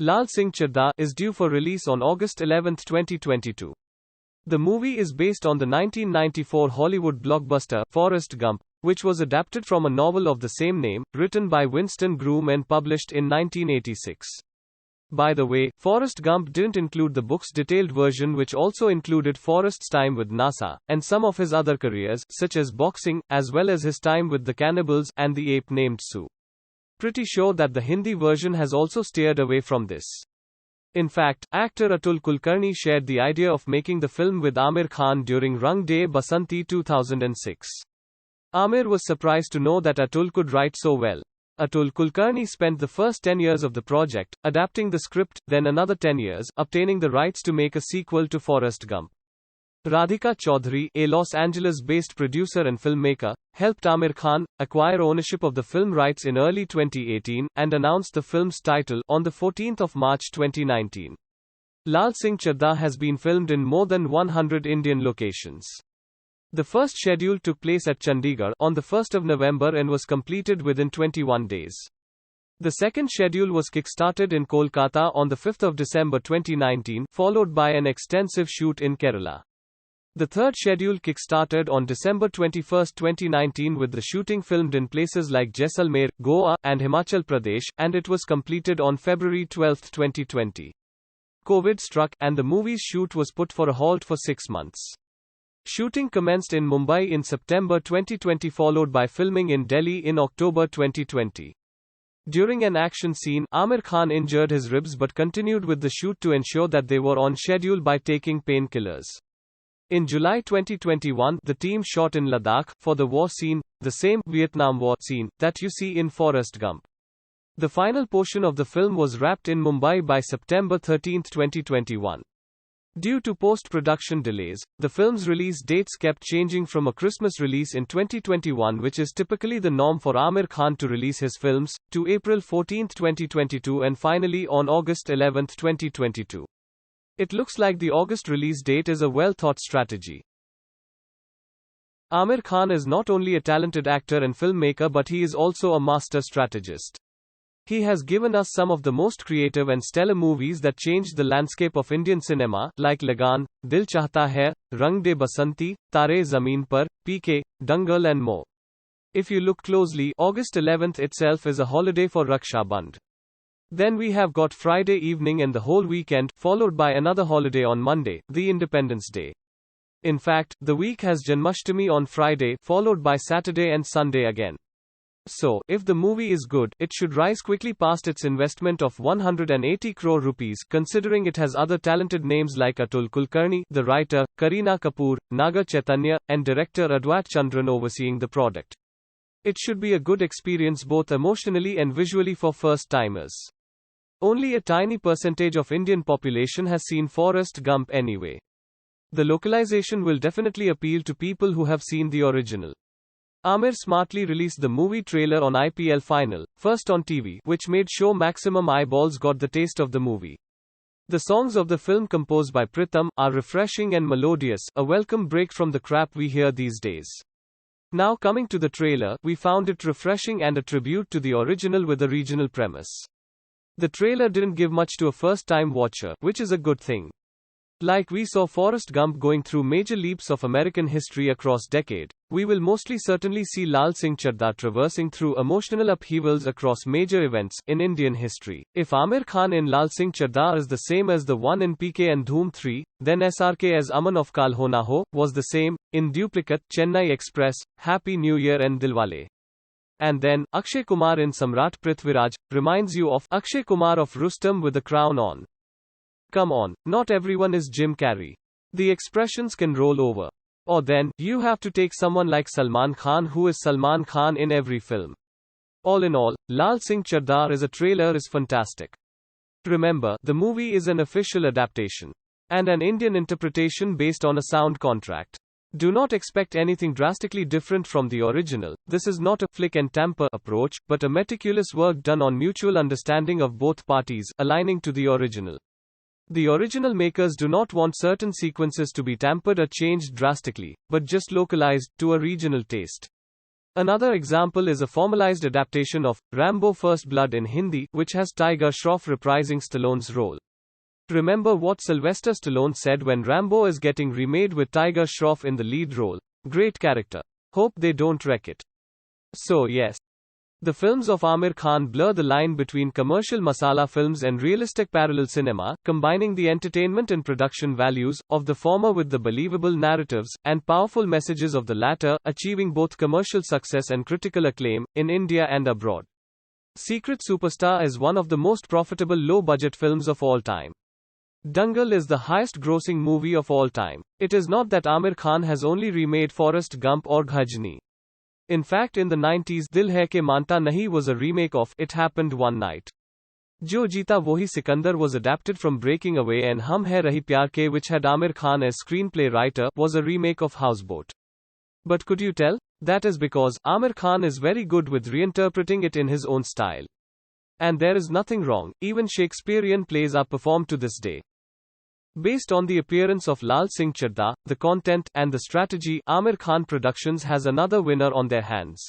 Laal Singh Chaddha is due for release on August 11, 2022. The movie is based on the 1994 Hollywood blockbuster, Forrest Gump, which was adapted from a novel of the same name, written by Winston Groom and published in 1986. By the way, Forrest Gump didn't include the book's detailed version, which also included Forrest's time with NASA, and some of his other careers, such as boxing, as well as his time with the cannibals, and the ape named Sue. Pretty sure that the Hindi version has also steered away from this. In fact, actor Atul Kulkarni shared the idea of making the film with Aamir Khan during Rang De Basanti 2006. Aamir was surprised to know that Atul could write so well. Atul Kulkarni spent the first 10 years of the project, adapting the script, then another 10 years, obtaining the rights to make a sequel to Forrest Gump. Radhika Chaudhary, a Los Angeles-based producer and filmmaker, helped Aamir Khan acquire ownership of the film rights in early 2018, and announced the film's title on the 14th of March 2019. Laal Singh Chaddha has been filmed in more than 100 Indian locations. The first schedule took place at Chandigarh on the 1st of November and was completed within 21 days. The second schedule was kickstarted in Kolkata on the 5th of December 2019, followed by an extensive shoot in Kerala. The third schedule kick-started on December 21, 2019 with the shooting filmed in places like Jaisalmer, Goa, and Himachal Pradesh, and it was completed on February 12, 2020. COVID struck, and the movie's shoot was put for a halt for 6 months. Shooting commenced in Mumbai in September 2020, followed by filming in Delhi in October 2020. During an action scene, Aamir Khan injured his ribs but continued with the shoot to ensure that they were on schedule by taking painkillers. In July 2021, the team shot in Ladakh, for the war scene, the same Vietnam War scene that you see in Forrest Gump. The final portion of the film was wrapped in Mumbai by September 13, 2021. Due to post-production delays, the film's release dates kept changing, from a Christmas release in 2021, which is typically the norm for Aamir Khan to release his films, to April 14, 2022, and finally on August 11, 2022. It looks like the August release date is a well-thought strategy. Aamir Khan is not only a talented actor and filmmaker, but he is also a master strategist. He has given us some of the most creative and stellar movies that changed the landscape of Indian cinema, like Lagan, Dil Chahta Hai, Rang De Basanti, Tare Zameen Par, PK, Dangal and more. If you look closely, August 11th itself is a holiday for Raksha Bandhan. Then we have got Friday evening and the whole weekend, followed by another holiday on Monday, the Independence Day. In fact, the week has Janmashtami on Friday, followed by Saturday and Sunday again. So, if the movie is good, it should rise quickly past its investment of 180 crore rupees, considering it has other talented names like Atul Kulkarni, the writer, Kareena Kapoor, Naga Chaitanya, and director Adwait Chandran overseeing the product. It should be a good experience both emotionally and visually for first-timers. Only a tiny percentage of Indian population has seen Forrest Gump anyway. The localization will definitely appeal to people who have seen the original. Aamir smartly released the movie trailer on IPL final, first on TV, which made sure maximum eyeballs got the taste of the movie. The songs of the film, composed by Pritham, are refreshing and melodious, a welcome break from the crap we hear these days. Now coming to the trailer, we found it refreshing and a tribute to the original with a regional premise. The trailer didn't give much to a first-time watcher, which is a good thing. Like we saw Forrest Gump going through major leaps of American history across decade, we will mostly certainly see Laal Singh Chaddha traversing through emotional upheavals across major events in Indian history. If Aamir Khan in Laal Singh Chaddha is the same as the one in PK and Dhoom 3, then SRK as Aman of Kal Ho Na Ho was the same in Duplicate, Chennai Express, Happy New Year and Dilwale. And then, Akshay Kumar in Samrat Prithviraj reminds you of Akshay Kumar of Rustom with the crown on. Come on, not everyone is Jim Carrey. The expressions can roll over. Or then, you have to take someone like Salman Khan, who is Salman Khan in every film. All in all, Laal Singh Chaddha as a trailer is fantastic. Remember, the movie is an official adaptation and an Indian interpretation based on a sound contract. Do not expect anything drastically different from the original. This is not a flick and tamper approach, but a meticulous work done on mutual understanding of both parties, aligning to the original. The original makers do not want certain sequences to be tampered or changed drastically, but just localized to a regional taste. Another example is a formalized adaptation of Rambo First Blood in Hindi, which has Tiger Shroff reprising Stallone's role. Remember what Sylvester Stallone said when Rambo is getting remade with Tiger Shroff in the lead role. Great character. Hope they don't wreck it. So yes. The films of Aamir Khan blur the line between commercial masala films and realistic parallel cinema, combining the entertainment and production values of the former with the believable narratives and powerful messages of the latter, achieving both commercial success and critical acclaim in India and abroad. Secret Superstar is one of the most profitable low-budget films of all time. Dangal is the highest-grossing movie of all time. It is not that Aamir Khan has only remade Forrest Gump or Ghajni. In fact, in the 90s, Dil Hai Ke Manta Nahi was a remake of It Happened One Night. Jo Jeeta Wohi Sikandar was adapted from Breaking Away, and Hum Hai Rahi Pyar Ke, which had Aamir Khan as screenplay writer, was a remake of Houseboat. But could you tell? That is because Aamir Khan is very good with reinterpreting it in his own style. And there is nothing wrong, even Shakespearean plays are performed to this day. Based on the appearance of Laal Singh Chaddha, the content, and the strategy, Aamir Khan Productions has another winner on their hands.